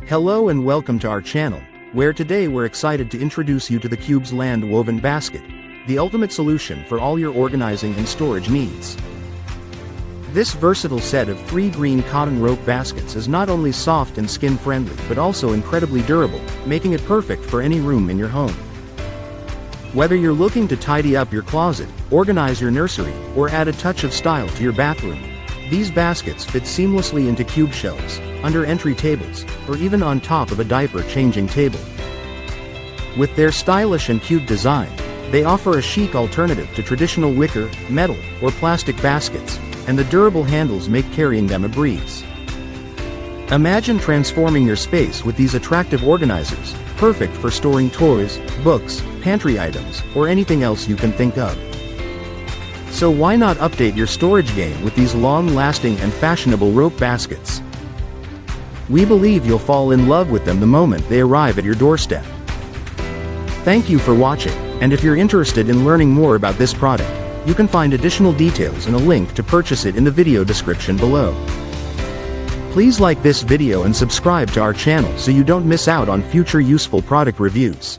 Hello and welcome to our channel, where today we're excited to introduce you to the CubesLand Woven Basket, the ultimate solution for all your organizing and storage needs. This versatile set of 3 green cotton rope baskets is not only soft and skin-friendly but also incredibly durable, making it perfect for any room in your home. Whether you're looking to tidy up your closet, organize your nursery, or add a touch of style to your bathroom, these baskets fit seamlessly into cube shelves, under entry tables, or even on top of a diaper-changing table. With their stylish and cute design, they offer a chic alternative to traditional wicker, metal, or plastic baskets, and the durable handles make carrying them a breeze. Imagine transforming your space with these attractive organizers, perfect for storing toys, books, pantry items, or anything else you can think of. So why not update your storage game with these long-lasting and fashionable rope baskets? We believe you'll fall in love with them the moment they arrive at your doorstep. Thank you for watching, and if you're interested in learning more about this product, you can find additional details and a link to purchase it in the video description below. Please like this video and subscribe to our channel so you don't miss out on future useful product reviews.